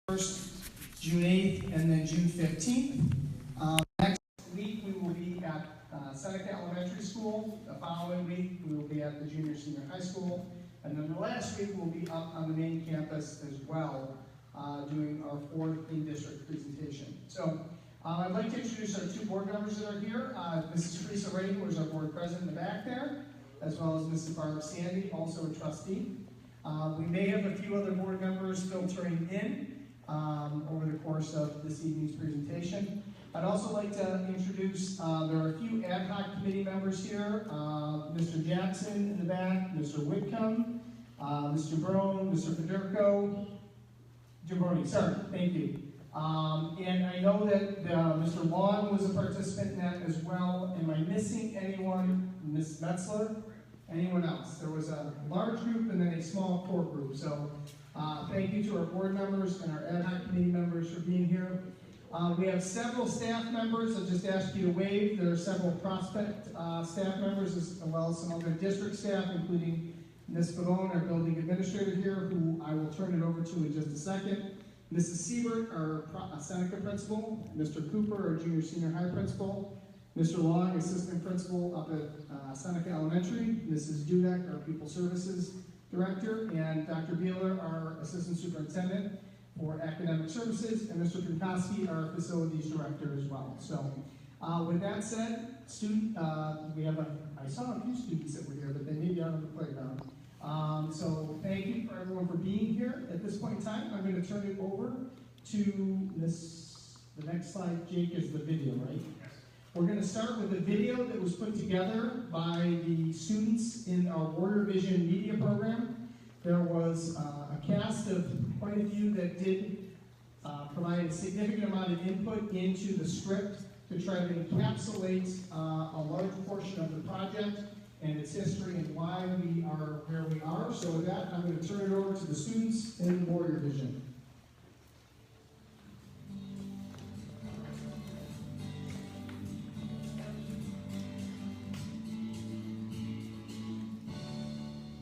1st, June 8th, and then June 15th. Next week we will be at Seneca Elementary School. The following week we will be at the junior senior high school. And then the last week we'll be up on the main campus as well, doing our 4th in-district presentation. So I'd like to introduce our 2 board members that are here. Mrs. Teresa Ray, who is our board president in the back there, as well as Mrs. Barb Sandy, also a trustee. We may have a few other board members filtering in over the course of this evening's presentation. I'd also like to introduce, there are a few ad hoc committee members here. Mr. Jackson in the back, Mr. Whitcomb, Mr. Brown, Mr. Federico, Jabroni, sorry, thank you. And I know that Mr. Long was a participant in that as well. Am I missing anyone? Ms. Metzler? Anyone else? There was a large group and then a small core group. So thank you to our board members and our ad hoc committee members for being here. We have several staff members. I'll just ask you to wave. There are several prospect staff members as well as some other district staff, including Ms. Pavone, our building administrator here, who I will turn it over to in just a second. Mrs. Siebert, our Seneca principal. Mr. Cooper, our junior senior high principal. Mr. Long, assistant principal up at Seneca Elementary. Mrs. Dudek, our people services director. And Dr. Beeler, our assistant superintendent for academic services. And Mr. Pinkowski, our facilities director as well. So with that said, we have I saw a few students that were here, but they may be out on the playground. So thank you for everyone for being here. At this point in time, I'm going to turn it over to the next slide, Jake, is the video, right? Yes. We're going to start with a video that was put together by the students in our Warrior Vision media program. There was a cast of quite a few that did provide a significant amount of input into the script to try to encapsulate a large portion of the project and its history and why we are where we are. So with that, I'm going to turn it over to the students in Warrior Vision.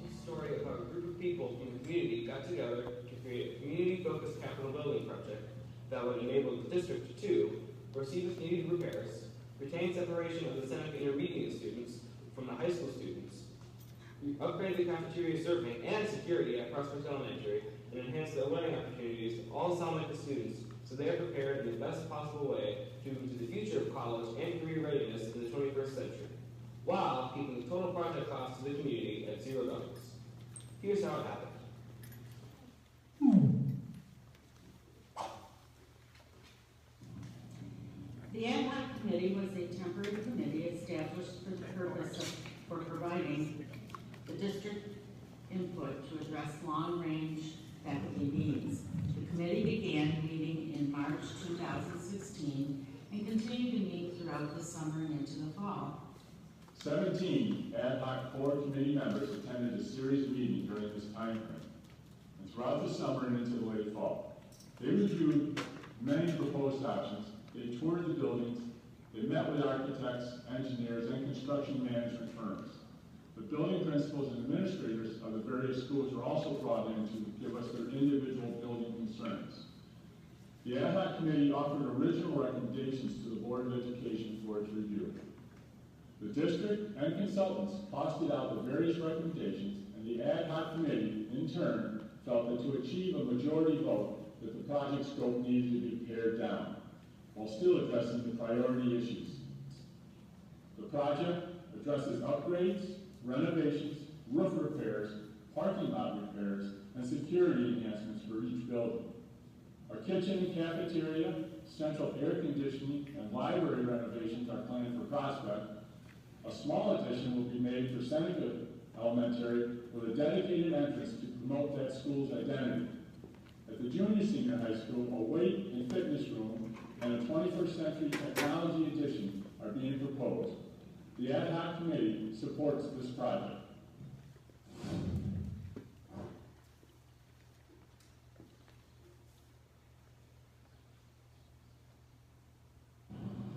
This story of how a group of people from the community got together to create a community-focused capital building project that would enable the district to proceed with needed repairs, retain separation of the Seneca Intermediate students from the high school students, upgrade the cafeteria serving and security at Prospect Elementary, and enhance the learning opportunities of all Salamanca students so they are prepared in the best possible way to the future of college and career readiness in the 21st century, while keeping the total project cost to the community at $0. Here's how it happened. The ad hoc committee was a temporary committee established for the purpose for providing the district input to address long-range faculty needs. The committee began meeting in March 2016 and continued to meet throughout the summer and into the fall. 17 ad hoc core committee members attended a series of meetings during this time frame, and throughout the summer and into the late fall. They reviewed many proposed options. They toured the buildings, they met with architects, engineers, and construction management firms. The building principals and administrators of the various schools were also brought in to give us their individual building concerns. The ad hoc committee offered original recommendations to the Board of Education for its review. The district and consultants costed out the various recommendations, and the ad hoc committee, in turn, felt that to achieve a majority vote, that the project scope needed to be pared down, while still addressing the priority issues. The project addresses upgrades, renovations, roof repairs, parking lot repairs, and security enhancements for each building. Our kitchen and cafeteria, central air conditioning, and library renovations are planned for Prospect. A small addition will be made for Seneca Elementary with a dedicated entrance to promote that school's identity. At the junior senior high school, a weight and fitness room and a 21st century technology addition are being proposed. The ad hoc committee supports this project.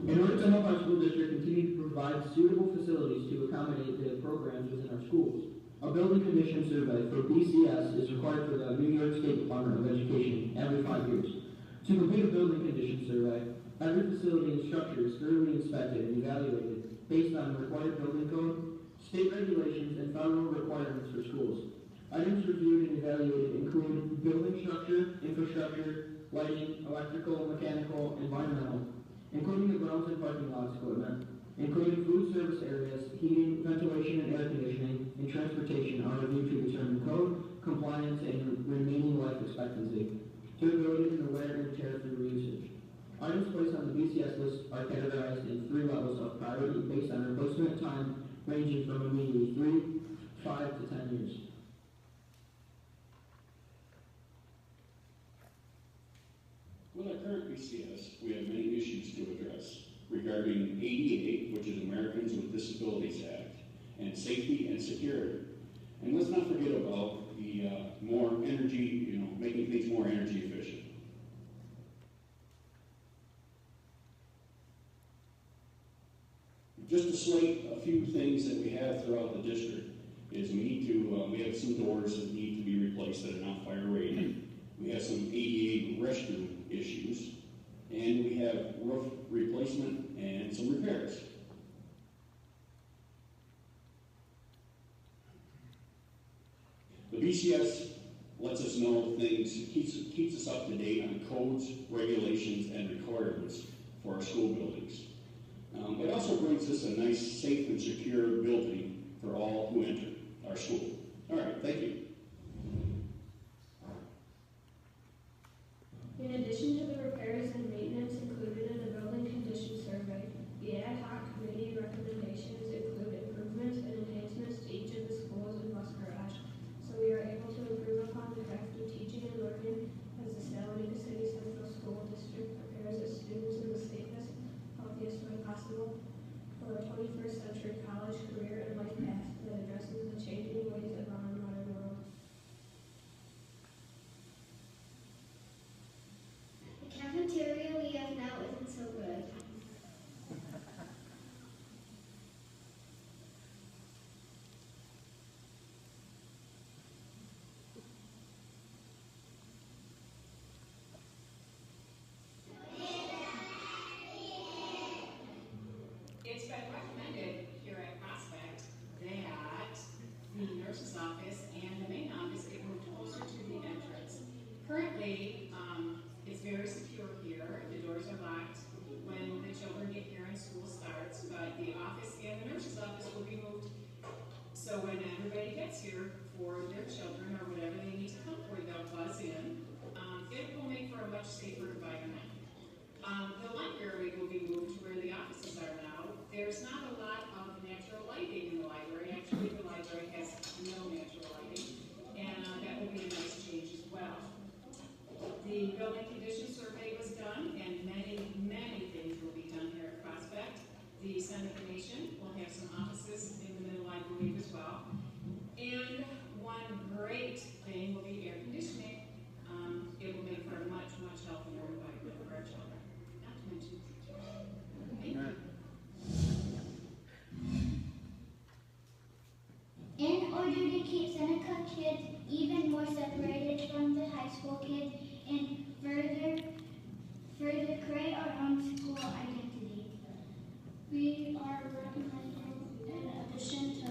In order to help our school district continue to provide suitable facilities to accommodate the programs within our schools, A building condition survey for BCS is required for the New York State Department of Education every 5 years. To complete a building condition survey, every facility and structure is thoroughly inspected and evaluated based on required building code, state regulations, and federal requirements for schools. Items reviewed and evaluated include building structure, infrastructure, lighting, electrical, mechanical, environmental, including the grounds and parking lots equipment, including food service areas, heating, ventilation, and air conditioning, and transportation are reviewed to determine code, compliance, and remaining life expectancy. Durability and aware and tear-free usage. Items placed on the BCS list are categorized in 3 levels of priority based on replacement time ranging from immediately 3, 5 to 10 years. With our current BCS, we have many issues to address regarding ADA, which is Americans with Disabilities Act, and safety and security. And let's not forget about the more energy, making things more energy efficient. Just to slate a few things that we have throughout the district is we have some doors that need to be replaced that are not fire rated. We have some ADA restroom issues, and we have roof replacement and some repairs. The BCS lets us know things, keeps us up to date on codes, regulations, and requirements for our school buildings. It also brings us a nice, safe, and secure building for all who enter our school. All right, thank you. In addition to the repairs and maintenance included in the building condition survey, the ad hoc committee recommendations include improvements and enhancements to each of the schools in Bus Garage, so we are able to improve upon the effective teaching and learning as the Salamanca City Central School District prepares its students in the safest, healthiest way possible for a 21st century college, career, and life path that addresses the changing ways of our modern world. The cafeteria we have now isn't so good. It's been recommended here at Prospect that the nurse's office and the main office get moved closer to the entrance. Currently, it's very secure here. The doors are locked when the children get here and school starts, but the office and the nurse's office will be moved. So when everybody gets here for their children or whatever they need to come for, they'll buzz in. It will make for a much safer environment. The library will be moved to where the offices are now. There's not a lot of natural lighting in the library. Actually, the library has no natural lighting, and that will be a nice change as well. The building condition survey was done, and many, many things will be done here at Prospect. The Seneca Nation will have some offices in the middle, I believe, as well. And one great thing will be air conditioning. It will make for a much, much healthier environment for our children. Not to mention teachers. Thank you. In order to keep Seneca kids even more separated from the high school kids and further create our own school identity, we are recommending an addition to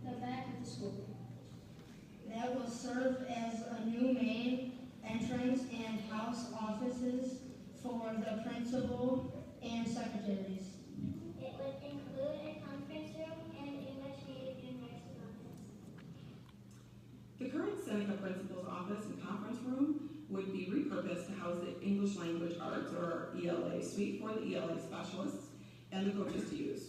the back of the school that will serve as a new main entrance and house offices for the principal and secretaries. It would include a conference room and English native and nurse's office. The current Seneca principal's office and conference room would be repurposed to house the English Language Arts, or ELA, suite for the ELA specialists and the coaches to use.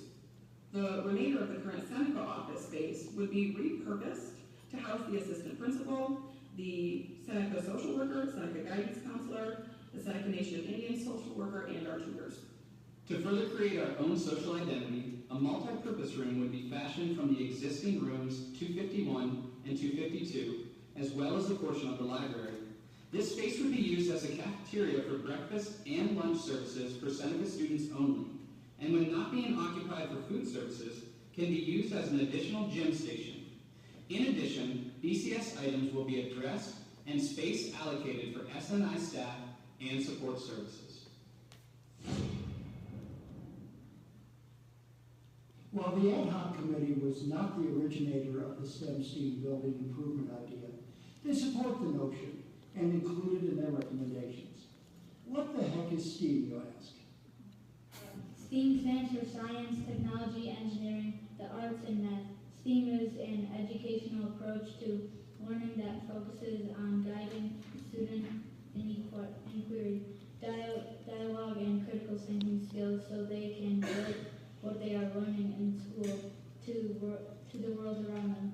The remainder of the current Seneca office space would be repurposed to house the assistant principal, the Seneca social worker, Seneca guidance counselor, the Seneca Nation of Indian social worker, and our tutors. To further create our own social identity, a multi-purpose room would be fashioned from the existing rooms 251 and 252, as well as a portion of the library. This space would be used as a cafeteria for breakfast and lunch services for Seneca students only, and when not being occupied for food services, can be used as an additional gym station. In addition, BCS items will be addressed and space allocated for SNI staff and support services. While the ad hoc committee was not the originator of the STEM STEAM building improvement idea, they support the notion and include it in their recommendations. What the heck is STEAM, you ask? STEAM stands for science, technology, engineering, the arts, and math. STEAM is an educational approach to learning that focuses on guiding student inquiry, dialogue, and critical thinking skills so they can relate what they are learning in school to the world around them,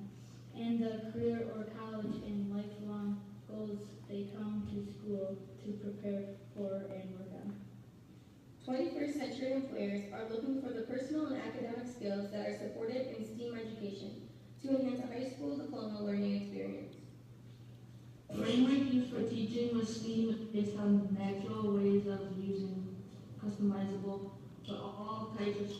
and the career or college and lifelong goals they come to school to prepare for and work on. 21st century employers are looking for the personal and academic skills that are supported in STEAM education to enhance a high school diploma learning experience. Framework used for teaching was STEAM based on natural ways of using customizable for all types of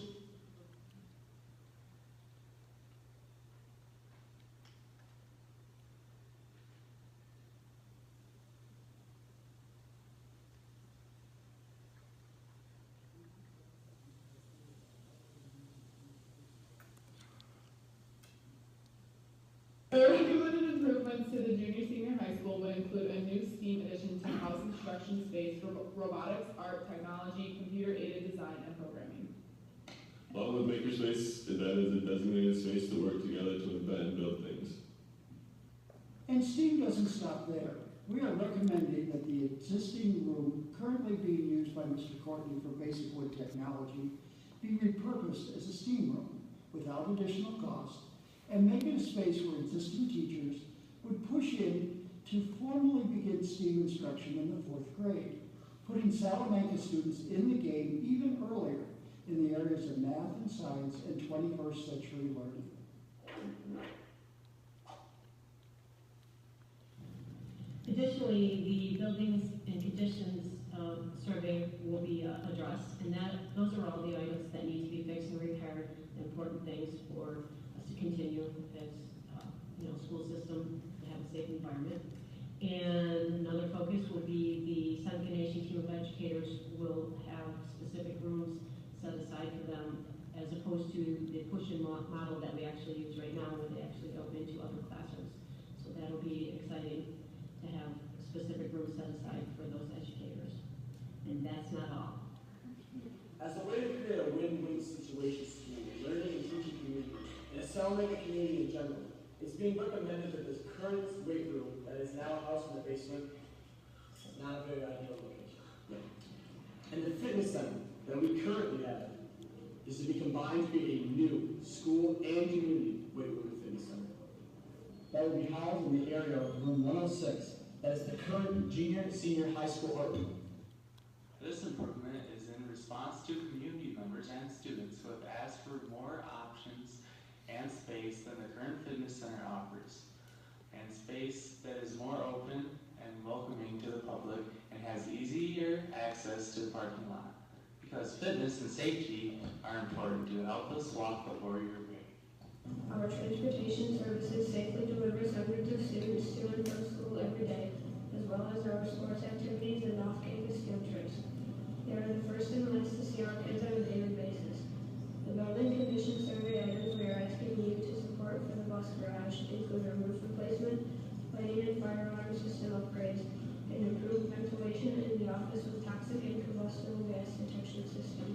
The recommended improvements to the junior senior high school would include a new STEAM addition to house instruction space for robotics, art, technology, computer-aided design, and programming. Along with makerspace, that is a designated space to work together to invent and build things. And STEAM doesn't stop there. We are recommending that the existing room currently being used by Mr. Courtney for basic wood technology be repurposed as a STEAM room without additional cost, and make it a space where existing teachers would push in to formally begin STEAM instruction in the 4th grade, putting Salamanca students in the game even earlier in the areas of math and science and 21st century learning. Additionally, the buildings and conditions survey will be addressed, and those are all the items that need to be fixed and repaired, important things for us to continue as school system to have a safe environment. And another focus will be the Seneca Nation team of educators will have specific rooms set aside for them, as opposed to the push-in model that we actually use right now, where they actually open into other classrooms. So that'll be exciting to have specific rooms set aside for those educators. And that's not all. As a way to create a win-win situation between the learning and teaching community and the Salamanca community in general, it's being recommended that this current weight room that is now housed in the basement is not a very ideal location. And the fitness center that we currently have is to be combined to be a new school and community weight room and fitness center that will be housed in the area of room 106, that is the current junior senior high school art room. This improvement is in response to community members and students who have asked for more options and space than the current fitness center offers, and space that is more open and welcoming to the public and has easier access to the parking lot, because fitness and safety are important to help us walk the warrior way. Our transportation services safely delivers hundreds of students to and from school every day, as well as our sports activities and off-campus field trips. They are the first and last to see our kids on a daily basis. The building condition survey items we are asking you to support for the bus garage include a roof replacement, lighting and fire alarm system upgrades, and improved ventilation in the office with toxic and combustible gas detection system.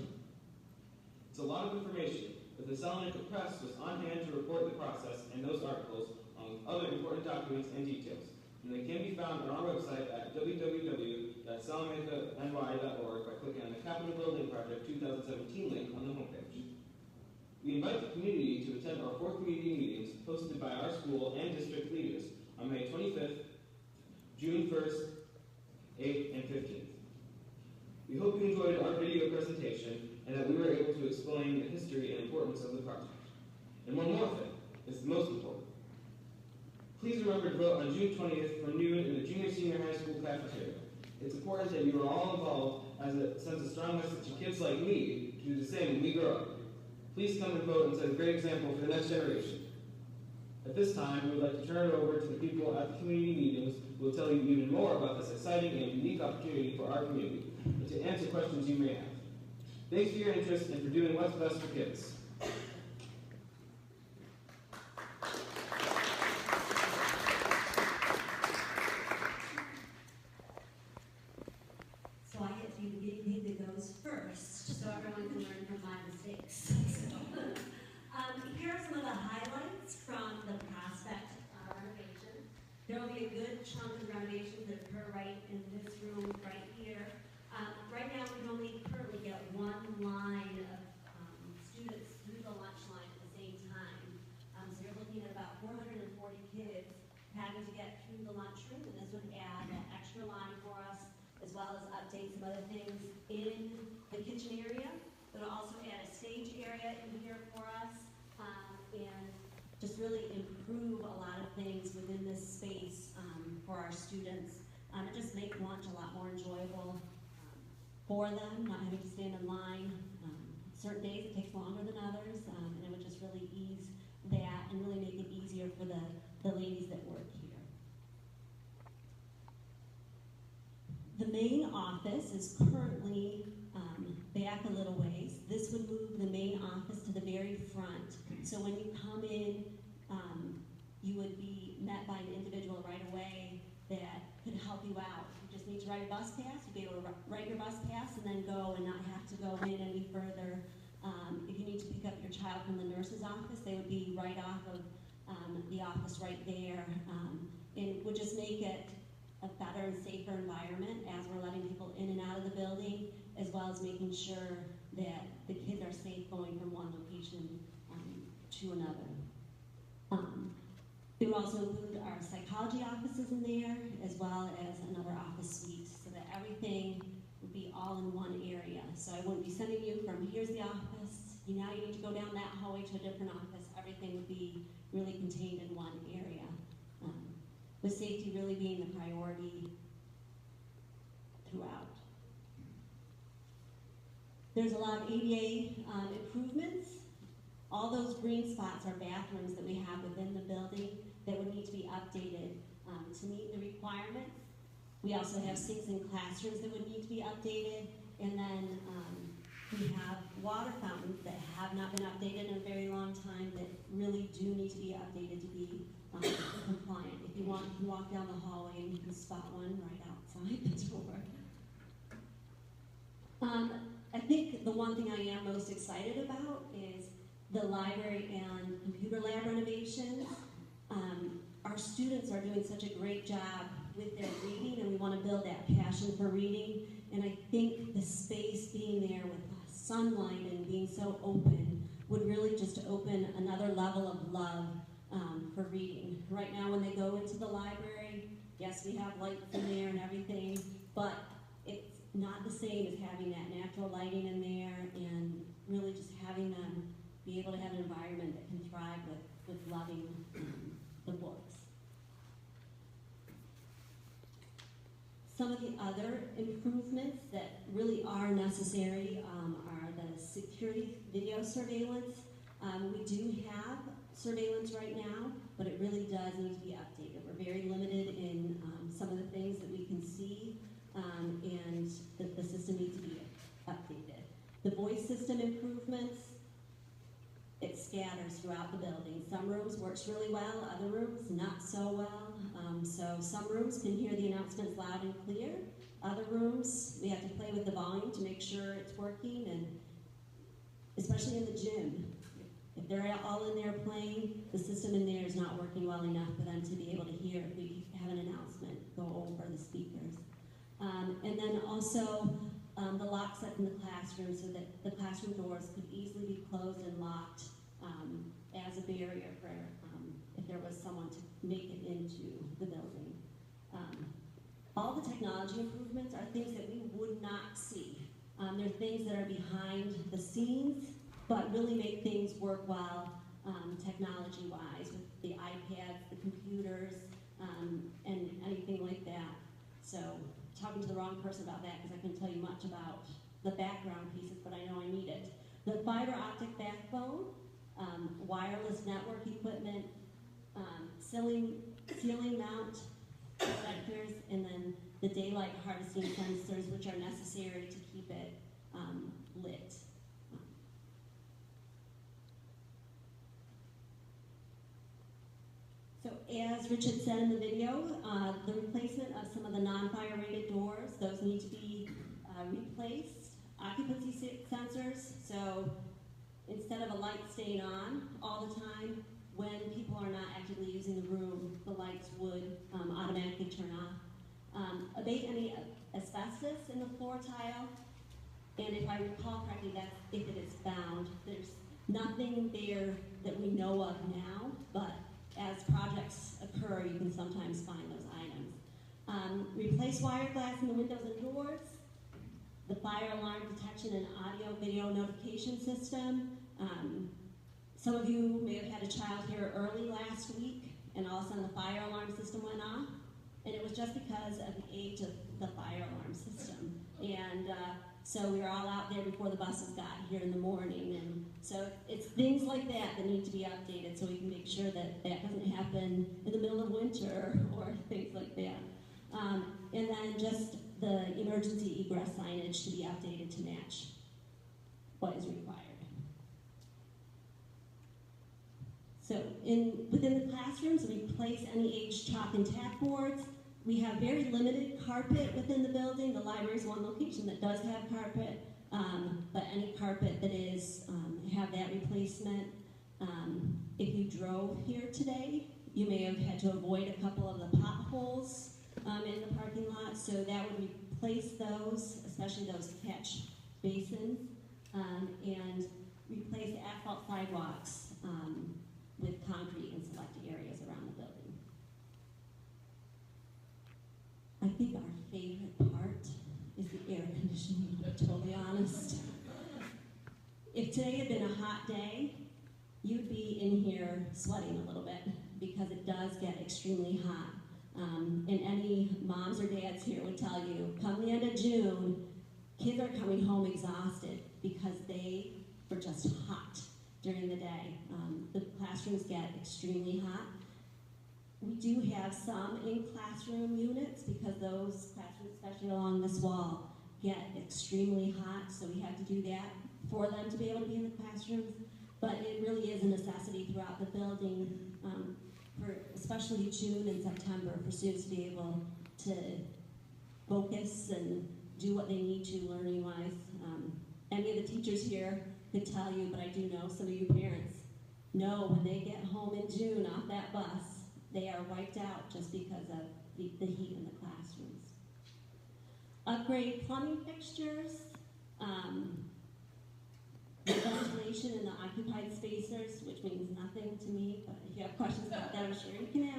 It's a lot of information, but the Salamanca Press was on hand to report the process and those articles, along with other important documents and details. And they can be found on our website at www.salamanca.ny.org by clicking on the Capitol Building Project 2017 link on the homepage. We invite the community to attend our 4th community meetings hosted by our school and district leaders on May 25th, June 1st, 8th, and 15th. We hope you enjoyed our video presentation and that we were able to explain the history and importance of the project. And one more thing, it's the most important. Please remember to vote on June 20th for noon in the junior senior high school cafeteria. It's important that you are all involved, as it sends a strong message to kids like me to do the same when we grow up. Please come and vote and set a great example for the next generation. At this time, we would like to turn it over to the people at the community meetings who will tell you even more about this exciting and unique opportunity for our community and to answer questions you may have. Thanks for your interest and for doing what's best for kids. So I get to be the guinea pig that goes first, so everyone can learn from my mistakes. Here are some of the highlights from the Prospect renovation. There will be a good chunk of renovations that occur right in this room, right here. Right now, we can only currently get one line of students through the lunch line at the same time. So you're looking at about 440 kids having to get through the lunchroom, and this would add an extra line for us, as well as update some other things in the kitchen area. It'll also add a stage area in here for us, and just really improve a lot of things within this space for our students. And just make lunch a lot more enjoyable for them, not having to stand in line. Certain days it takes longer than others, and it would just really ease that and really make it easier for the ladies that work here. The main office is currently back a little ways. This would move the main office to the very front. So when you come in, you would be met by an individual right away that could help you out. You just need to write a bus pass. You'd be able to write your bus pass and then go and not have to go in any further. If you need to pick up your child from the nurse's office, they would be right off of the office right there. And it would just make it a better and safer environment as we're letting people in and out of the building, as well as making sure that the kids are safe going from one location to another. It would also include our psychology offices in there, as well as another office suite, so that everything would be all in one area. So I wouldn't be sending you from here's the office, now you need to go down that hallway to a different office. Everything would be really contained in one area. With safety really being the priority throughout. There's a lot of ADA improvements. All those green spots are bathrooms that we have within the building that would need to be updated to meet the requirements. We also have sinks in classrooms that would need to be updated, and then we have water fountains that have not been updated in a very long time that really do need to be updated to be compliant. If you want, you can walk down the hallway and you can spot one right outside the door. I think the one thing I am most excited about is the library and computer lab renovations. Our students are doing such a great job with their reading, and we want to build that passion for reading. And I think the space being there with sunlight and being so open would really just open another level of love for reading. Right now when they go into the library, yes, we have lights in there and everything, but it's not the same as having that natural lighting in there and really just having them be able to have an environment that can thrive with loving the books. Some of the other improvements that really are necessary are the security video surveillance. We do have surveillance right now, but it really does need to be updated. We're very limited in some of the things that we can see, and the system needs to be updated. The voice system improvements, it scatters throughout the building. Some rooms works really well, other rooms not so well. So some rooms can hear the announcements loud and clear. Other rooms, we have to play with the volume to make sure it's working, and especially in the gym. If they're all in there playing, the system in there is not working well enough for them to be able to hear if we have an announcement go over the speakers. And then also the lock sets in the classroom so that the classroom doors could easily be closed and locked as a barrier for if there was someone to make it into the building. All the technology improvements are things that we would not see. They're things that are behind the scenes, but really make things work well technology-wise with the iPads, the computers, and anything like that. So talking to the wrong person about that because I couldn't tell you much about the background pieces, but I know I need it. The fiber optic backbone, wireless network equipment, ceiling mount reflectors, and then the daylight harvesting sensors, which are necessary to keep it lit. So as Richard said in the video, the replacement of some of the non-fire rated doors, those need to be replaced. Occupancy sensors, so instead of a light staying on all the time, when people are not actively using the room, the lights would automatically turn off. Abate any asbestos in the floor tile, and if I recall correctly, that's if it is found. There's nothing there that we know of now, but as projects occur, you can sometimes find those items. Replace wire glass in the windows and doors, the fire alarm detection and audio video notification system. Some of you may have had a child here early last week, and all of a sudden the fire alarm system went off, and it was just because of the age of the fire alarm system. And so we were all out there before the buses got here in the morning, and so it's things like that that need to be updated so we can make sure that that doesn't happen in the middle of winter or things like that. And then just the emergency egress signage to be updated to match what is required. So within the classrooms, we replace any aged chalk and tack boards. We have very limited carpet within the building. The library is one location that does have carpet, but any carpet that is, have that replacement. If you drove here today, you may have had to avoid a couple of the potholes in the parking lot, so that would replace those, especially those catch basins, and replace asphalt sidewalks with concrete in selected areas around the building. I think our favorite part is the air conditioning, to be totally honest. If today had been a hot day, you'd be in here sweating a little bit because it does get extremely hot. And any moms or dads here would tell you, come the end of June, kids are coming home exhausted because they were just hot during the day. The classrooms get extremely hot. We do have some in-classroom units because those classrooms, especially along this wall, get extremely hot, so we have to do that for them to be able to be in the classrooms. But it really is a necessity throughout the building, for especially June and September, for students to be able to focus and do what they need to learning-wise. Any of the teachers here could tell you, but I do know some of you parents know when they get home in June off that bus, they are wiped out just because of the heat in the classrooms. Upgrade plumbing fixtures, ventilation in the occupied spaces, which means nothing to me, but if you have questions about that, I'm sure you can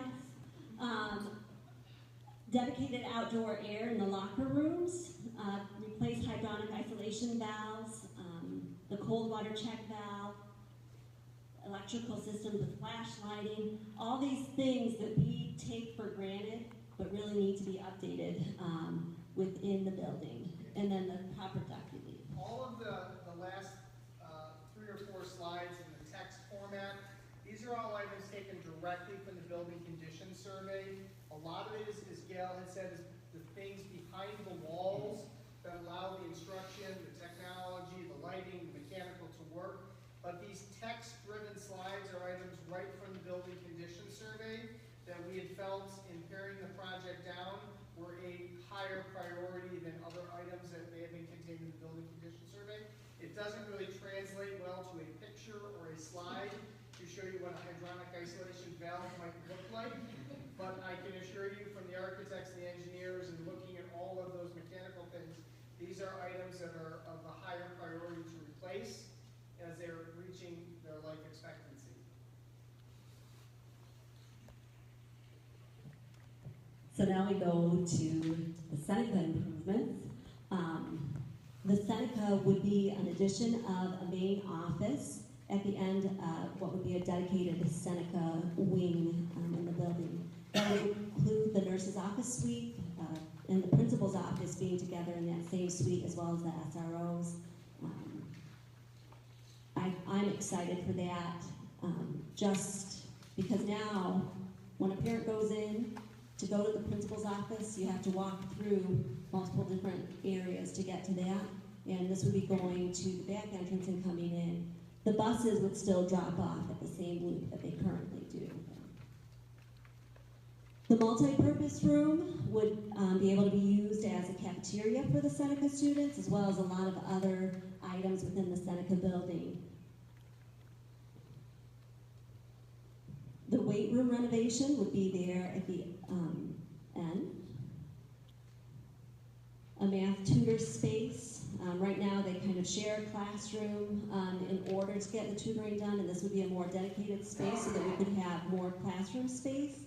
ask. Dedicated outdoor air in the locker rooms, replace hydronic isolation valves, the cold water check valve, electrical systems with flash lighting, all these things that we take for granted but really need to be updated within the building. And then the proper duct relief. All of the last 3 or 4 slides in the text format, these are all items taken directly from the building condition survey. A lot of it is, as Gail had said, is the things behind the walls that allow the instruction, the technology, the lighting, the mechanical to work. But these text-driven slides are items right from the building condition survey that we had felt in paring the project down were a higher priority than other items that may have been contained in the building condition survey. It doesn't really translate well to a picture or a slide to show you what a hydronic isolation valve might look like, but I can assure you from the architects and the engineers and looking at all of those mechanical things, these are items that are of a higher priority to replace as they're reaching their life expectancy. So now we go to the Seneca improvements. The Seneca would be an addition of a main office at the end of what would be a dedicated Seneca wing in the building. That would include the nurse's office suite and the principal's office being together in that same suite, as well as the SROs. I'm excited for that. Just Because now, when a parent goes in to go to the principal's office, you have to walk through multiple different areas to get to that. And this would be going to the back entrance and coming in. The buses would still drop off at the same loop that they currently do. The multi-purpose room would be able to be used as a cafeteria for the Seneca students, as well as a lot of other items within the Seneca building. The weight room renovation would be there at the end. A math tutor space. Right now they kind of share a classroom in order to get the tutoring done, and this would be a more dedicated space so that we could have more classroom space.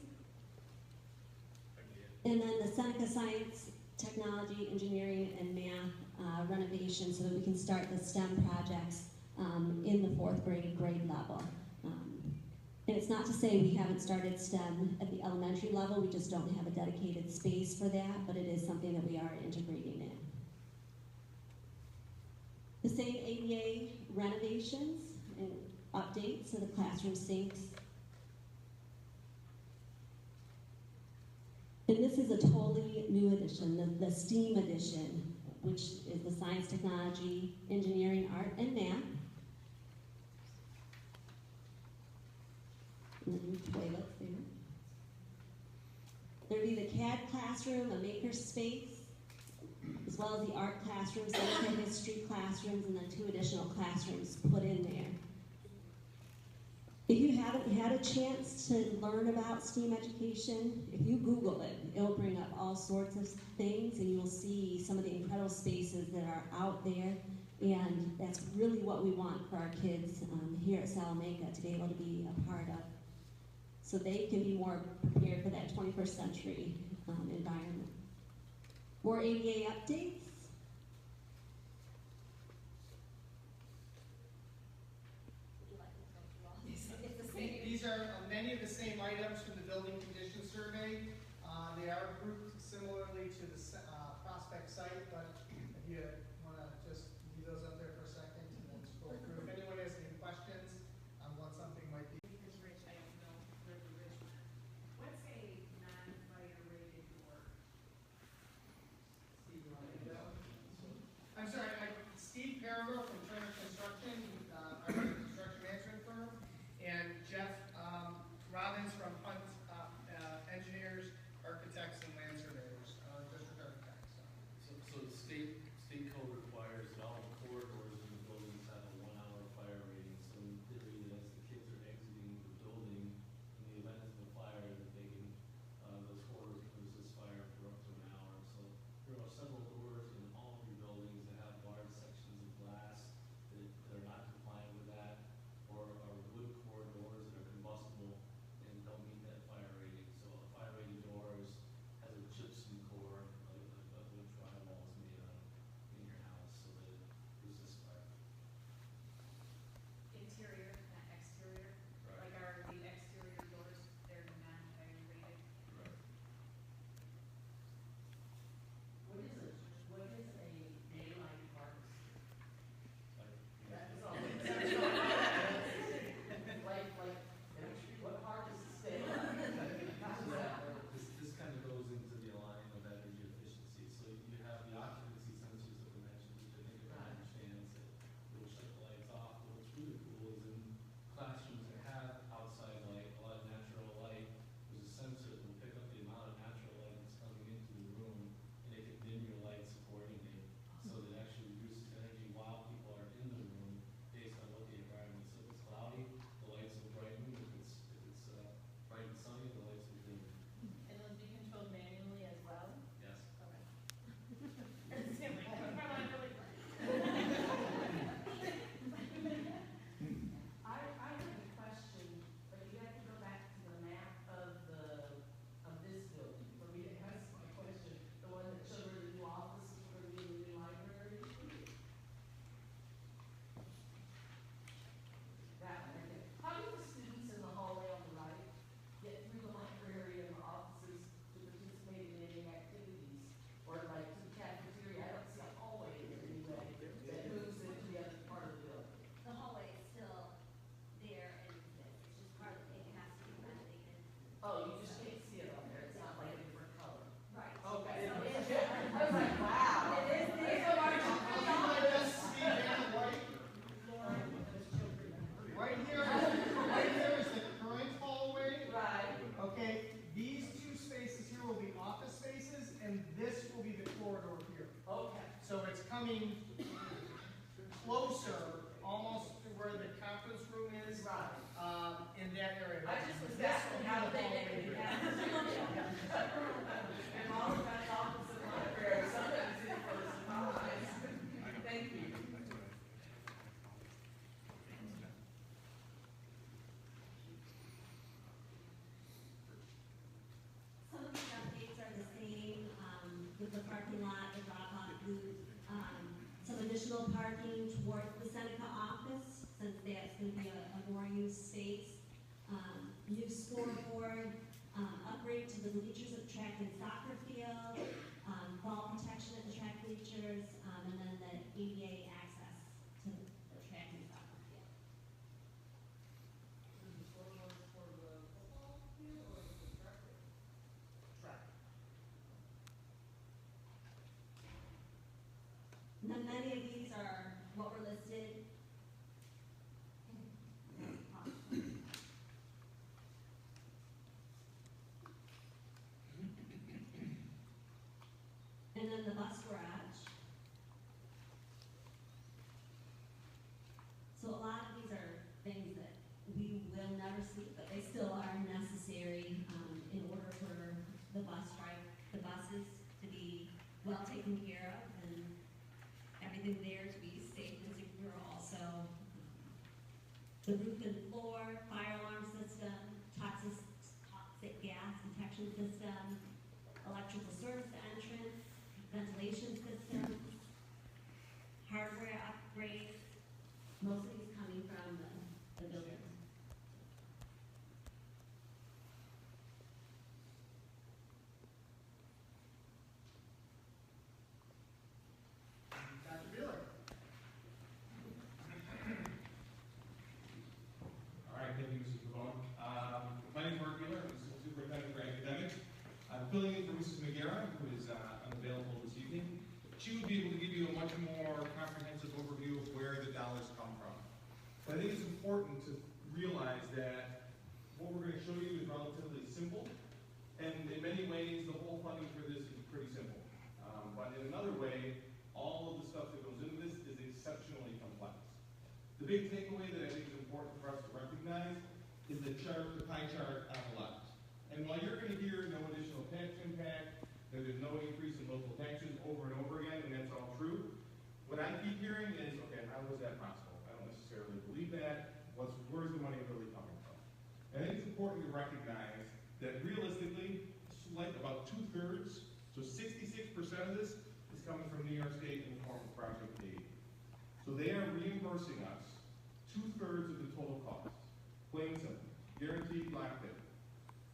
And then the Seneca Science, Technology, Engineering, and Math renovation so that we can start the STEM projects in the 4th grade level. And it's not to say we haven't started STEM at the elementary level, we just don't have a dedicated space for that, but it is something that we are integrating in. The same ADA renovations and updates to the classroom sinks. And this is a totally new edition, the STEAM edition, which is the Science, Technology, Engineering, Art, and Math. And the new toilets there. There'd be the CAD classroom, a maker space, as well as the art classrooms, Seneca history classrooms, and then 2 additional classrooms put in there. If you haven't had a chance to learn about STEAM education, if you Google it, it'll bring up all sorts of things, and you'll see some of the incredible spaces that are out there, and that's really what we want for our kids here at Salamanca to be able to be a part of, so they can be more prepared for that 21st century environment. More ADA updates. These are many of the same items from the building condition survey. They are grouped similarly to the prospect site, but if you want to just leave those up there for a second and then scroll through. If anyone has any questions on what something might be. What's a non-fire rated door? Steve, you want to do that one? I'm sorry, Steve Parable from Turner Construction, our construction management firm, and Jeff Robbins from Hunt Engineers, Architects, and coming closer, almost to where the conference room is. Right. In that area. I just was This asking will be how the they hallway make it here. happen. And all of that office and library, sometimes it's for the supplies. Thank you. Some of the updates are the same, with the parking lot, the drop-off booth, some additional parking towards the Seneca office, since that's gonna be a more used space. New scoreboard, upgrade to the bleachers at track and soccer field, fall protection at the track bleachers, and then the ADA access to the track and soccer field. And then many of these are what were listed. And then the bus garage. So a lot of these are things that we will never see, but they still are necessary in order for the buses to be well taken care of and everything there to be safe and secure also. The roof and floor, fire alarm system, toxic gas detection system, electrical service entrance, ventilation systems, hardware upgrades, most of these coming from the building. Dr. Bueller. All right, thank you, Mrs. Pavone. My name is Mark Bueller. I'm the superintendent for academics. I'm filling in for Mrs. McGarrett, who is unavailable this evening. She would be able to give you a much more comprehensive overview of where the dollars come from. But I think it's important to realize that what we're going to show you is relatively simple, and in many ways, the whole funding for this is pretty simple. But in another way, all of the stuff that goes into this is exceptionally complex. The big takeaway that I think is important for us to recognize is the chart, the pie chart on the left. And while you're going to hear no additional tax impact, that there's no increase in local taxes over and over again, and that's all true, what I keep hearing is, okay, how is that possible? I don't necessarily believe that. Where's the money really coming from? And I think it's important to recognize that realistically, like about 2/3, so 66% of this is coming from New York State in the form of Project aid. So they are reimbursing us 2/3 of the total cost. Plain and simple. Guaranteed, locked in.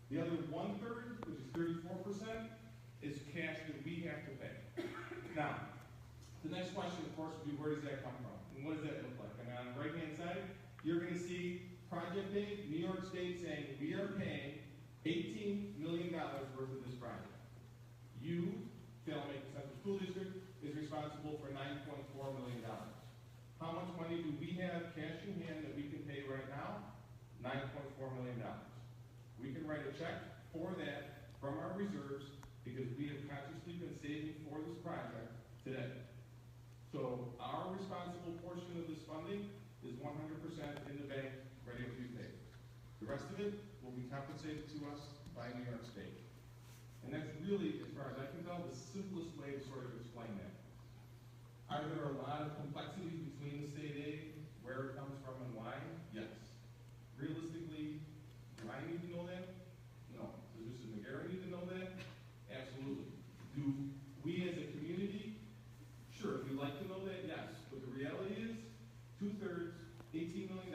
The other 1/3, which is 34%, is cash that we have to pay. Now, the next question, of course, would be where does that come from? And what does that look like? And on the right-hand side, you're going to see Project aid, New York State saying we are paying $18 million worth of this project. You, Salamanca Central School District, is responsible for $9.4 million. How much money do we have cash in hand that we can pay right now? $9.4 million. We can write a check for that from our reserves because we have consciously been saving for this project today. So our responsible portion of this funding is 100% in the bank, ready to be paid. The rest of it will be compensated to us by New York State. And that's really, as far as I can tell, the simplest way to sort of explain that. Are there a lot of complexities between the state aid, where it comes from and why? Yes. Realistically, do I need to know that? No. Does Mrs. McGarrett need to know that? Absolutely. Do we as a community? Sure, if we'd like to know that, yes. But the reality is, 2/3, $18 million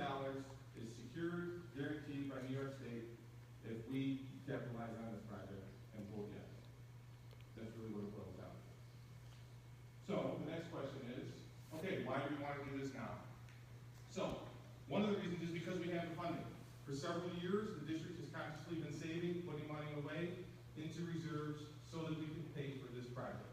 is secured, guaranteed by New York State if we capitalize on this project and vote yes. That's really what it boils down to. So the next question is, okay, why do we want to do this now? So one of the reasons is because we have the funding. For several years, the district has consciously been saving, putting money away into reserves so that we can pay for this project.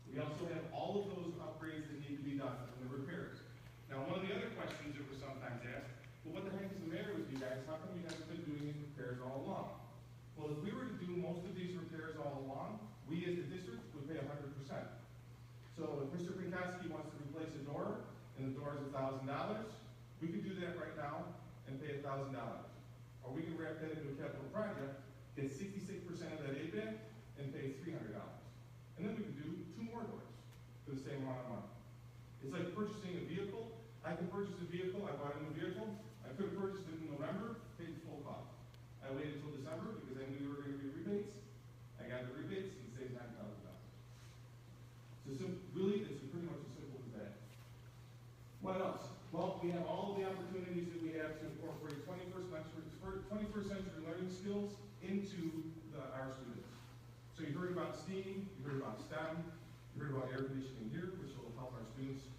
We also have all of those upgrades that need to be done and the repairs. Now, one of the other questions that we're sometimes asked, well, what the heck is the matter with you guys? How come you haven't been doing these repairs all along? Well, if we were to do most of these repairs all along, we as the district would pay 100%. So if Mr. Pinkowski wants to replace a door, and the door is $1,000, we could do that right now and pay $1,000. Or we can wrap that into a capital project, get 66% of that aid back, and pay $300. And then we can do 2 more doors for the same amount of money. It's like purchasing a vehicle. I can purchase a vehicle, I bought a new vehicle, I could have purchased it in November, paid the full cost. I waited until December because I knew there were going to be rebates. I got the rebates and saved $9,000. So really, it's pretty much as simple as that. What else? Well, we have all the opportunities that we have to incorporate 21st century learning skills into our students. So you heard about STEAM, you heard about STEM, you heard about air conditioning here, which will help our students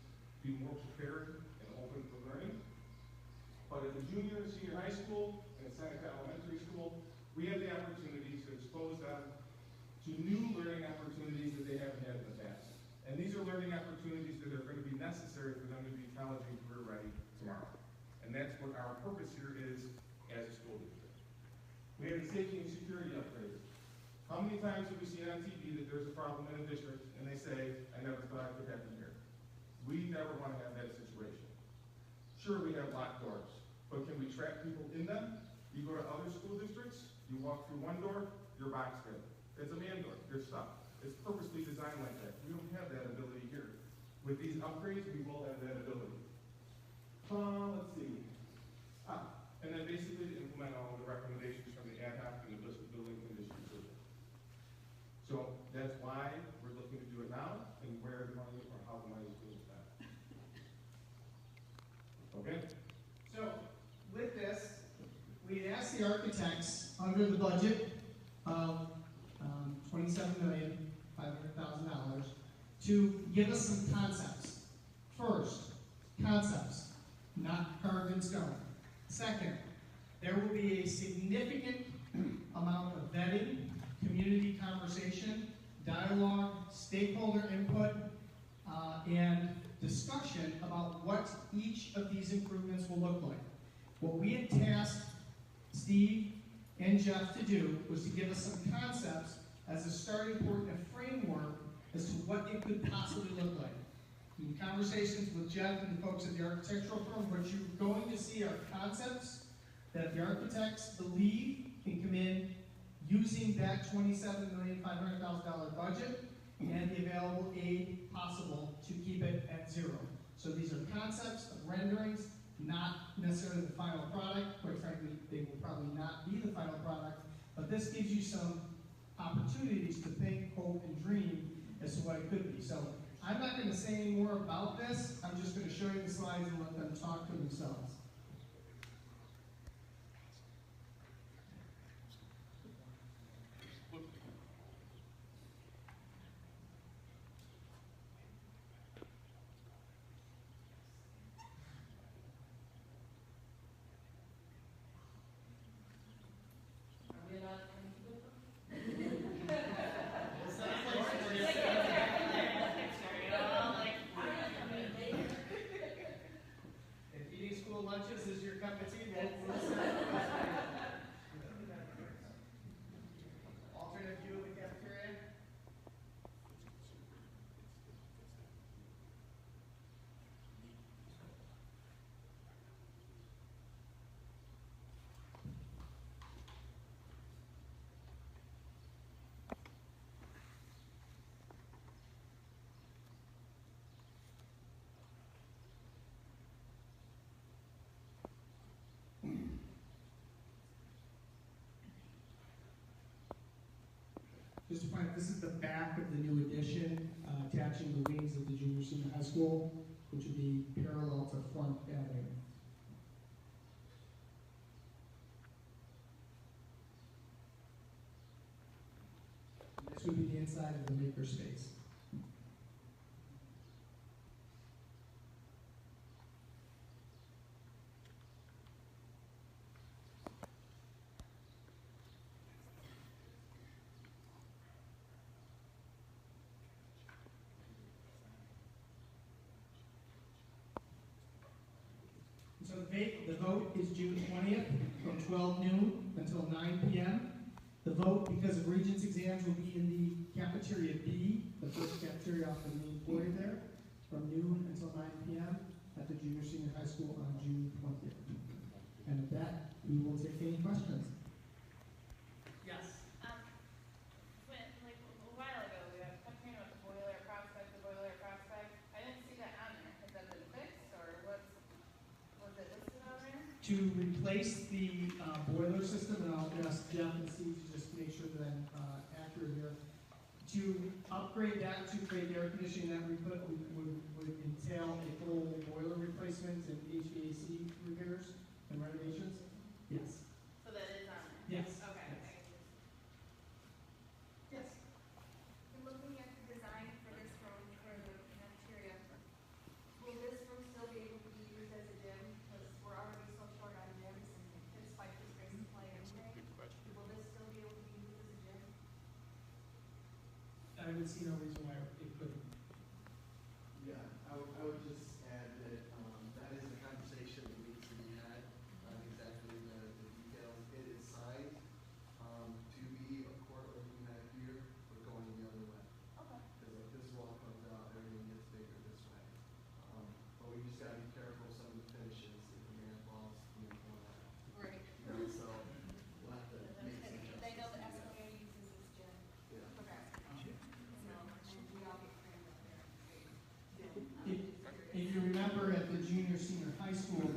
be more prepared and open for learning. But at the junior and senior high school and at Seneca Elementary School, we have the opportunities to expose them to new learning opportunities that they haven't had in the past. And these are learning opportunities that are going to be necessary for them to be college and career ready tomorrow. And that's what our purpose here is as a school district. We have the safety and security upgrades. How many times have we seen on TV that there's a problem in a district and they say, I never thought it could happen here? We never want to have that situation. Sure, we have locked doors, but can we trap people in them? You go to other school districts, you walk through one door, you're boxed in. It's a man door, you're stuck. It's purposely designed like that. We don't have that ability here. With these upgrades, we will have that ability. Let's see. And then basically to implement all of the recommendations from the ad hoc and the building condition survey. So that's why we're looking to do it now and where the money or how the money is being spent. Okay? So with this, we asked the architects under the budget of $27,500,000 to give us some concepts. First, concepts, not carved in stone. Second, there will be a significant amount of vetting, community conversation, dialogue, stakeholder input, and discussion about what each of these improvements will look like. What we had tasked Steve and Jeff to do was to give us some concepts as a starting point and a framework as to what it could possibly look like. In conversations with Jeff and the folks at the architectural firm, what you're going to see are concepts that the architects believe can come in using that $27,500,000 budget and the available aid possible to keep it at zero. So these are concepts of renderings, not necessarily the final product. Quite frankly, they will probably not be the final product, but this gives you some opportunities to think, hope, and dream as to what it could be. So I'm not going to say any more about this. I'm just going to show you the slides and let them talk for themselves. Lunches is your cup of tea. Alternate view of the cafeteria. Just to point out, this is the back of the new addition, attaching the wings of the junior senior high school, which would be parallel to Front Avenue. And this would be the inside of the makerspace. So the vote is June 20th from 12 noon until 9 p.m. The vote, because of Regents exams, will be in the cafeteria B, the first cafeteria off the main floor there, from noon until 9 p.m. at the junior senior high school on June 20th. And with that, we will take any questions. Yes. Like a while ago, we had kept hearing about the boiler prospect. I didn't see that on there. Has that been fixed, or was it listed on there? To replace the boiler system, and I'll ask Jeff and Steve to just make sure that I'm accurate here. To upgrade that to create air conditioning that we put would entail a full boiler replacement and HVAC repairs and renovations. Yes. So that is on there? Yes. Okay. Yes. We're looking at the design for this room for the cafeteria. Will this room still be able to be used as a gym? Because we're already so short on gyms and kids fight for space to play anyway. Will this still be able to be used as a gym? I would see no reason why it couldn't. Yeah, I would just add that that is a conversation that needs to be had on exactly the details. It is sized to be a court like we have here, but going the other way. Okay. Because if this wall comes out, everything gets bigger this way. But we just got to be careful of some of the finishes if the man falls in the corner. Right. So we'll have to make some adjustments. They know the escalator uses this gym. Yeah. Okay. So, we all get trained up there. If you remember at the junior senior high school,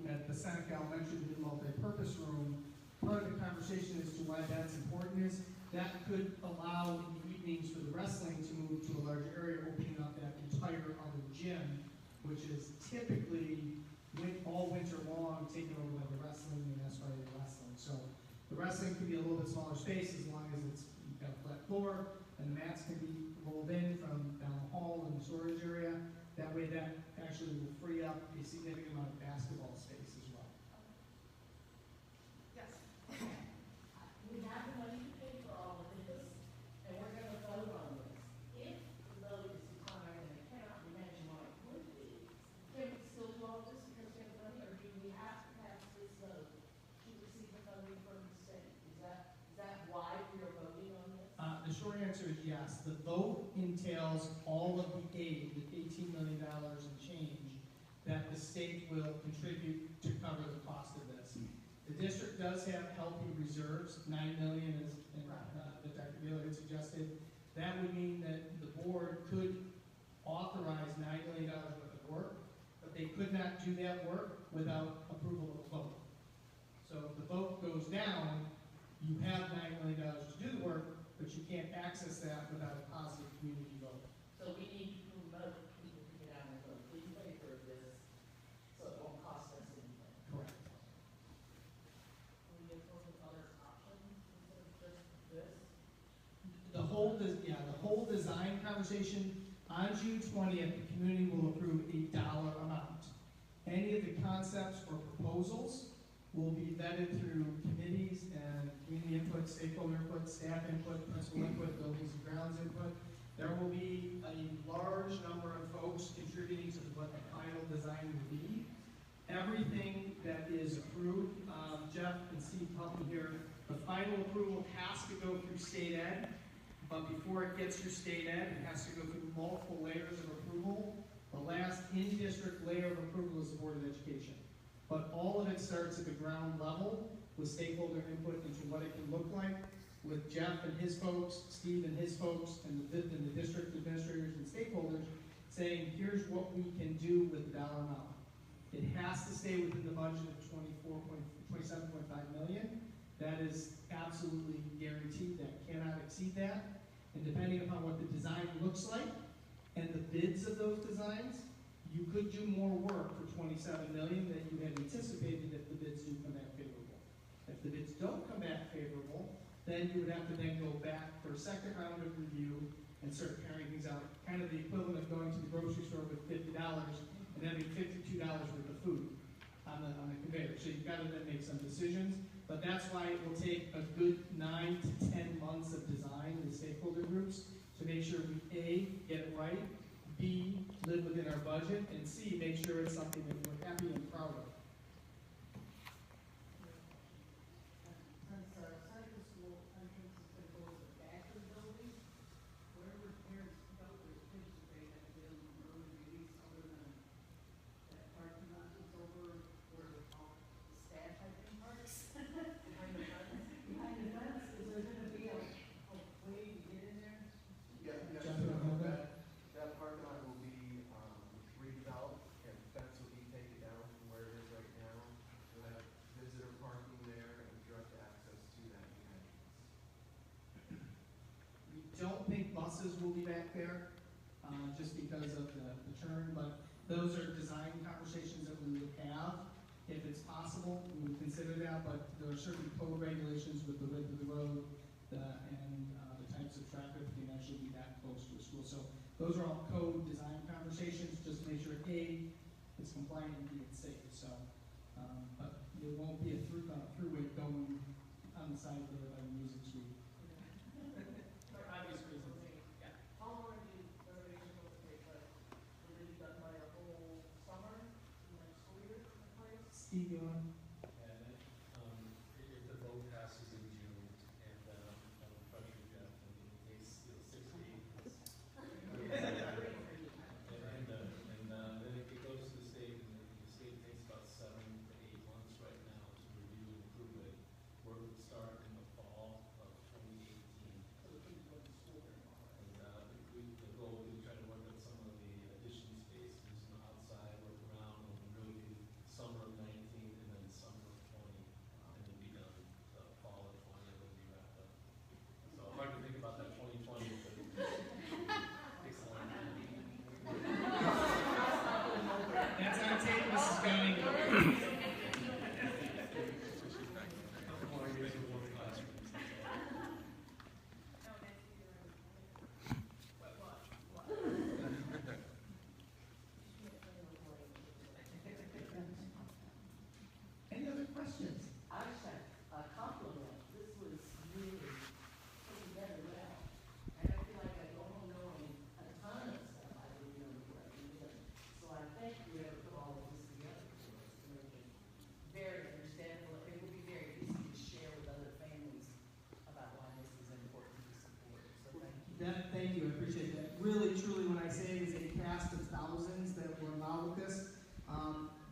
at the Seneca Elementary, the new multi-purpose room, part of the conversation as to why that's important is that could allow in the evenings for the wrestling to move to a larger area, opening up that entire other gym, which is typically all winter long taken over by the wrestling and SRA wrestling. So the wrestling can be a little bit smaller space as long as you've got a flat floor, and the mats can be rolled in from down the hall in the storage area. That way that actually will free up a significant amount of basketball space as well. Yes. We have the money to pay for all of this, and we're going to vote on this. If the vote is declined, and I cannot imagine why it would be, can we still do all this because we have the money, or do we have to pass this vote to receive the funding from the state? Is that why we are voting on this? The short answer is yes. The vote entails all of the aid, the $18 million and change, that the state will contribute to cover the cost of this. The district does have healthy reserves, $9 million, as that Dr. Wheeler had suggested. That would mean that the board could authorize $9 million worth of work, but they could not do that work without approval of a vote. So if the vote goes down, you have $9 million to do the work, but you can't access that without a positive community vote. So we need to promote people to get out and vote in favor of this, so it won't cost us anything. Correct. Can we get forward with other options instead of just this? The whole design conversation, on June 20th, the community will approve a dollar amount. Any of the concepts or proposals will be vetted through committees and community input, stakeholder input, staff input, principal input, buildings and grounds input. There will be a large number of folks contributing to what the final design will be. Everything that is approved, Jeff and Steve help me here, the final approval has to go through state ed, but before it gets through state ed, it has to go through multiple layers of approval. The last in-district layer of approval is the Board of Education. But all of it starts at the ground level with stakeholder input into what it can look like, with Jeff and his folks, Steve and his folks, and the district administrators and stakeholders saying, here's what we can do with the dollar amount. It has to stay within the budget of $27.5 million. That is absolutely guaranteed. That cannot exceed that. And depending upon what the design looks like and the bids of those designs, you could do more work for $27 million than you had anticipated if the bids do come back favorable. If the bids don't come back favorable, then you would have to then go back for a second round of review and start carrying things out. Kind of the equivalent of going to the grocery store with $50 and having $52 worth of food on the conveyor. So you've got to then make some decisions. But that's why it will take a good 9 to 10 months of design with stakeholder groups to make sure we A, get it right, B, live within our budget, and C, make sure it's something that we're happy and proud of. Since Seneca School don't think buses will be back there, just because of the turn, but those are design conversations that we would have. If it's possible, we would consider that, but there are certain code regulations with the width of the road and the types of traffic can actually be that close to a school. So those are all code design conversations, just to make sure A, it's compliant and B, it's safe. So, but there won't be a throughway going on the side there by Music Street. For obvious reasons. Yeah. How long are the renovations going to take? Will they be done by a whole summer, next school year? Steve, you want? If the vote passes in June, and I'll pressure Jeff, and it takes 6 to 8 months. And then it goes to the state, and the state takes about 7 to 8 months right now to review and approve it. Work would start in the fall of 2018. And the goal would be to try to work on some of the addition spaces, outside, work around, and really do summer of 19 and then summer of 20, and then be done fall of 20, and then be wrapped up. So hard to think about that 2020, but it takes a long time. That's on tape, Mrs. Gunning. Any other questions? I just have a compliment. This was really put together well. And I feel like I don't know a ton of stuff I didn't know before I did it. So I thank whoever put all of this together for us to make it very understandable. It will be very easy to share with other families about why this is important to support. So thank you. Thank you, I appreciate that. Really, truly, when I say it is a cast of thousands that were involved with this,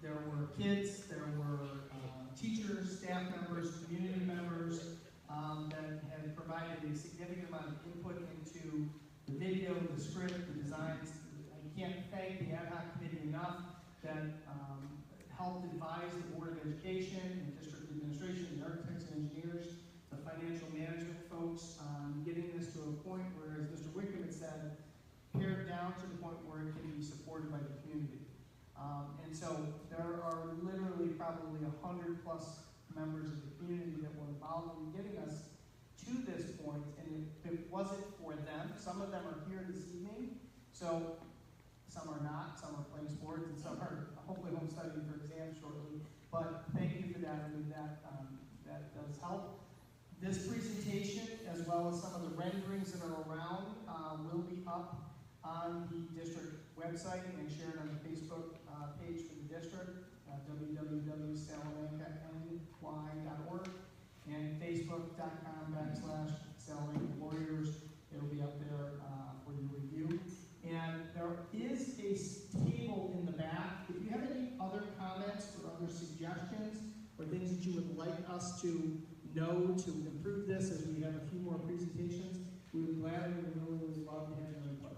there were kids, there were teachers, staff members, community members that had provided a significant amount of input into the video, the script, the designs. I can't thank the ad hoc committee enough that helped advise the Board of Education and district administration, the architects and engineers, the financial management folks on getting this to a point where, as Mr. Wickham had said, pared down to the point where it can be supported by the community. And so there are literally probably 100 plus members of the community that were involved in getting us to this point, and if it wasn't for them, some of them are here this evening, so some are not, some are playing sports, and some are hopefully home studying for exams shortly, but thank you for that. I mean, that does help. This presentation, as well as some of the renderings that are around, will be up on the district website and shared on the Facebook page for the district, www.salamanca.ny.org, and facebook.com/Salamanca Warriors. It'll be up there for your review. And there is a table in the back. If you have any other comments or other suggestions or things that you would like us to know to improve this as we have a few more presentations, we would gladly and really love to have your input.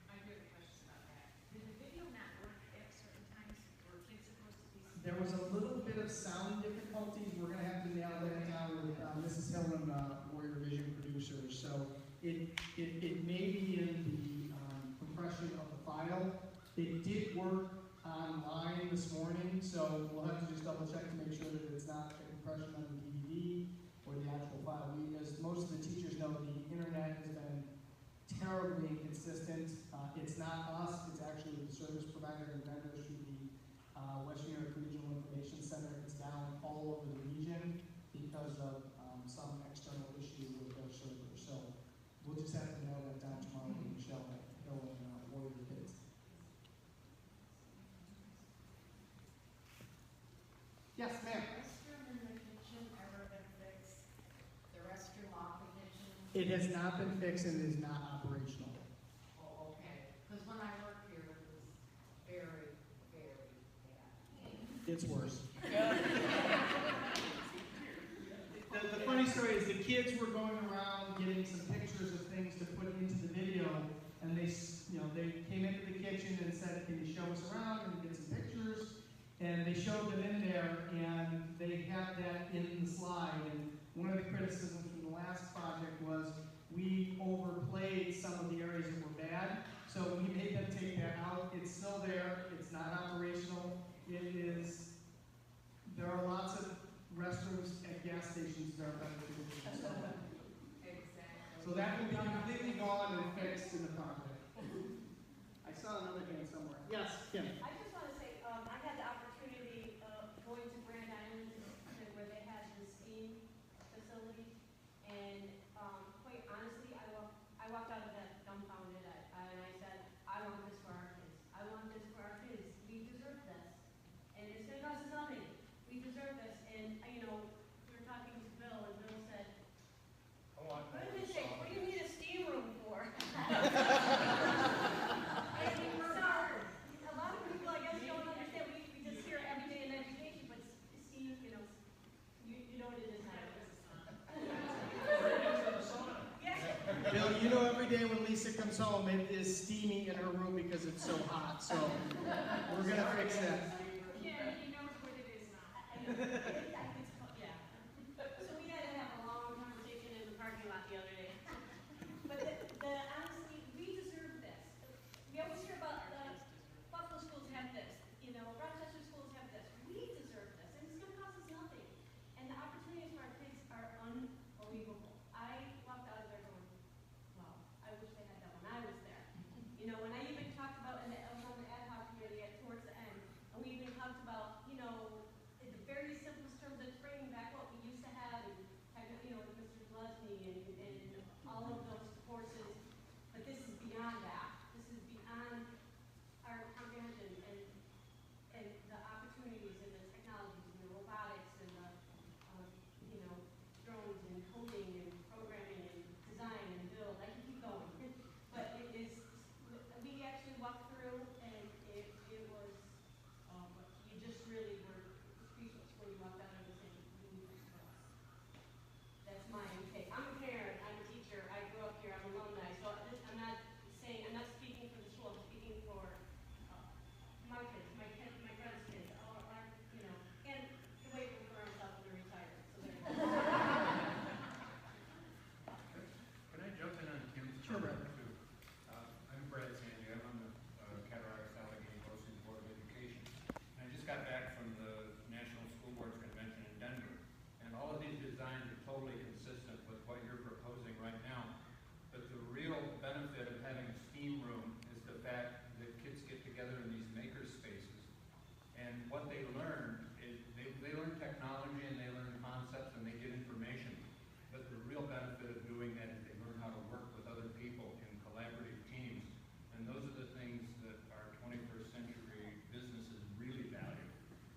I do have a question about that. Did the video not work at certain times? Were kids supposed to be? There was a little bit of sound difficulties. We're going to have to nail that down with Mrs. Hill and Warrior Vision producers. So it may be in the compression of the file. It did work online this morning, so we'll have to just double check to make sure that it's not the compression on the DVD or the actual file. As most of the teachers know, the internet has been terribly inconsistent. It's not us, it's actually the service provider and vendor through the West New York Regional Information Center. It's down all over the region because of some external issue with their server. So we'll just have to nail that down tomorrow with Michelle Hill and Warrior Kids. Yes, ma'am. Restroom in the kitchen ever been fixed? The restroom off the kitchen? It has not been fixed and it is not operational. Oh, okay. Because when I worked here, it was very, very bad. It's worse. The funny story is the kids were going around getting some pictures of things to put into the video, and they came into the kitchen and said, "Can you show us around and get some pictures?" And they showed them in there, and they had that in the slide. And one of the criticisms from the last project was we overplayed some of the areas that were bad. So we made them take that out. It's still there. It's not operational. It is, there are lots of restrooms at gas stations that are better conditioned. So that will be completely gone and fixed in the project. I saw another hand somewhere. Yes, Kim. I just want to say, I had the opportunity of going to Grand Island where they had the steam facility, and quite honestly, I walked out of that dumbfounded, and I said, I want this for our kids. I want this for our kids. We deserve this. And it's going to cost us nothing. We deserve this. And, you know, we were talking to Bill, and Bill said, what do you need a steam room for? A lot of people, I guess, don't understand. We just hear every day in education, but steam, you know what it is now. Bill, you know every day when Lisa comes home, it is steaming in her room because it's so hot. So we're going to fix that. Yeah, he knows what it is now. Yeah. So we had to have a long conversation in the parking lot the other day. But honestly, we deserve this. We always hear about Buffalo schools have this, you know, Rochester schools have this. We deserve this, and it's going to cost us nothing. And the opportunities for our kids are unbelievable. I walked out of there going, wow, I wish they had that when I was there. You know, when I even talked about, and I was on the ad hoc committee towards the end, and we even talked about, you know, in the very simplest terms, it's bringing back what we used to have, and you know, with Mr. Glusney and all of those courses. But this is beyond that. This is beyond our comprehension, and the opportunities and the technologies and the robotics and the you know, drones and coding and programming and design and build. I can keep going. But it is, we actually walked through, and it was, you just really were speechless when you walked out of the saying, we need this for us. That's my take. I'm a parent, I'm a teacher, I grew up here, I'm an alumni, so I'm not saying, I'm not speaking for the school, I'm speaking for my kids, my friends' kids, all our, you know, and the way we for ourselves when we're retired. So there you go. Can I jump in on Kim's Sure, Brad. too? I'm Brad Sandy. I'm on the Cataracts Allegheny Coastal Board of Education. And I just got back from the National School Boards Convention in Denver. And all of these designs are totally consistent with what you're proposing right now. But the real benefit of having a STEAM room is the fact that kids get together in these maker spaces. And what they learn is they learn technology and they learn concepts and they get information. But the real benefit of doing that is they learn how to work with other people in collaborative teams. And those are the things that our 21st century businesses really value,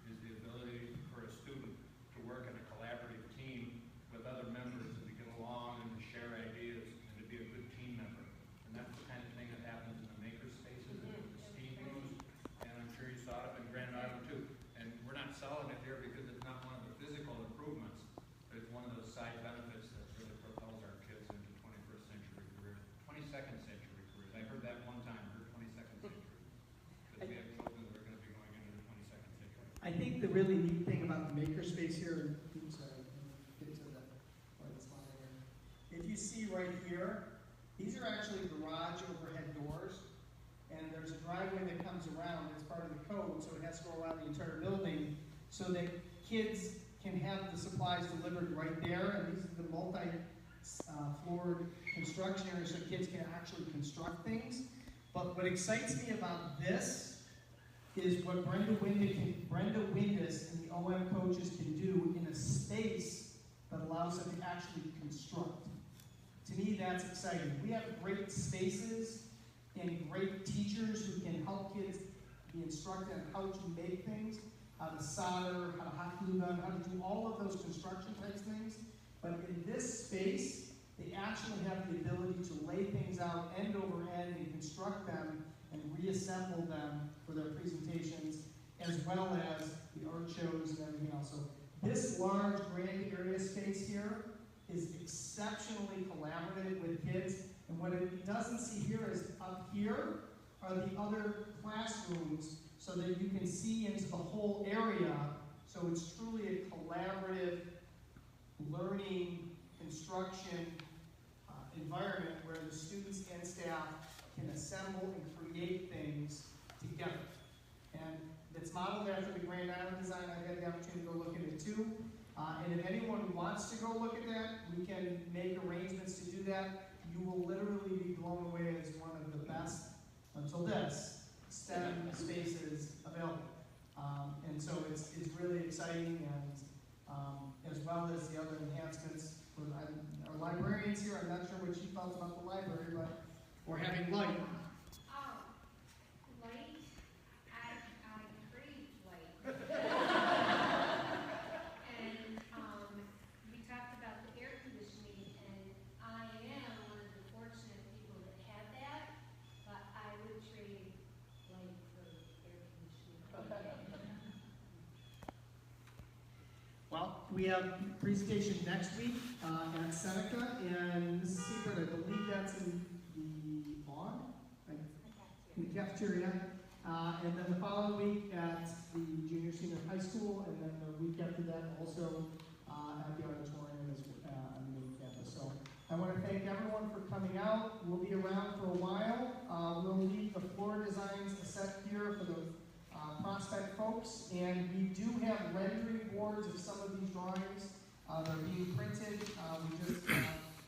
is the ability for a student to work in a collaborative team with other members and to get along and to share ideas and to be a good team member. And that's the kind of thing that happens in the maker spaces and the STEAM rooms. And I'm sure you saw it up in Grand Island too. And we're not selling it here because it's not one of the physical improvements, but it's one of those side benefits that really propels our kids into 21st century careers, 22nd century careers. I heard that one time, I heard 22nd century. Because we have children that are going to be going into the 22nd century. I think the really neat thing about the makerspace here, sorry, get to the right slide here. If you see right here, these are actually garage overhead doors, and there's a driveway that comes around. It's part of the code, so it has to go around the entire building, so that kids can have the supplies delivered right there. And these are the multi-floored construction areas, so kids can actually construct things. But what excites me about this is what Brenda Windus and the OM coaches can do in a space that allows them to actually construct. To me, that's exciting. We have great spaces and great teachers who can help kids be instructed on how to make things, how to solder, how to hot glue gun, how to do all of those construction types things. But in this space, they actually have the ability to lay things out end over end and construct them and reassemble them for their presentations, as well as the art shows and everything else. So this large grand area space here is exceptionally collaborative with kids. And what it doesn't see here is up here are the other classrooms so that you can see into the whole area. So it's truly a collaborative learning, construction environment where the students and staff can assemble and create things together. And it's modeled after the Grand Island design. I've had the opportunity to go look at it too. And if anyone wants to go look at that, we can make arrangements to do that. You will literally be blown away as one of the best, until this, STEM spaces available. And so it's really exciting, and as well as the other enhancements. For our librarians here, I'm not sure what she felt about the library, but we're having light. Light, I crave light. And we talked about the air conditioning, and I am one of the fortunate people that have that, but I would trade light for air conditioning. Well, we have presentation next week at Seneca, and Mrs. Seibert, I believe that's in the lawn, right? In the cafeteria. And then the following week at the junior senior high school, and then the week after that also at the auditorium on the main campus. So I want to thank everyone for coming out. We'll be around for a while. We'll leave the floor designs set here for the Prospect folks, and we do have rendering boards of some of these drawings. They're being printed. We just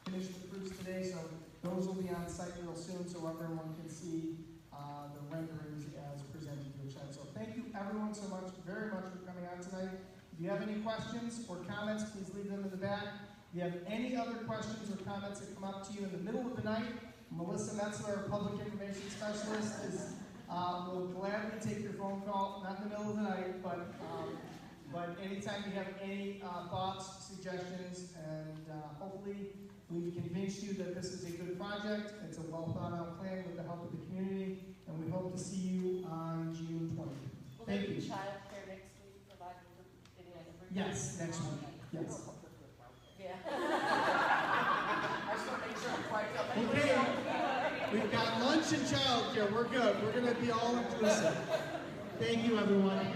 finished the proofs today, so those will be on site real soon, so everyone can see the renderings as presented to the chat. So thank you everyone so much, very much for coming out tonight. If you have any questions or comments, please leave them in the back. If you have any other questions or comments that come up to you in the middle of the night, Melissa Metzler, our public information specialist, will gladly take your phone call, not in the middle of the night, but anytime you have any thoughts, suggestions, and hopefully we've convinced you that this is a good project. It's a well thought out plan with the help of the community, and we hope to see you on June 20th. Thank you. Child care next week, providing any other? Yes, next week. Yes. Yeah. I just want to make sure I'm quite up. Okay, we've got lunch and childcare. We're good. We're going to be all inclusive. Thank you, everyone.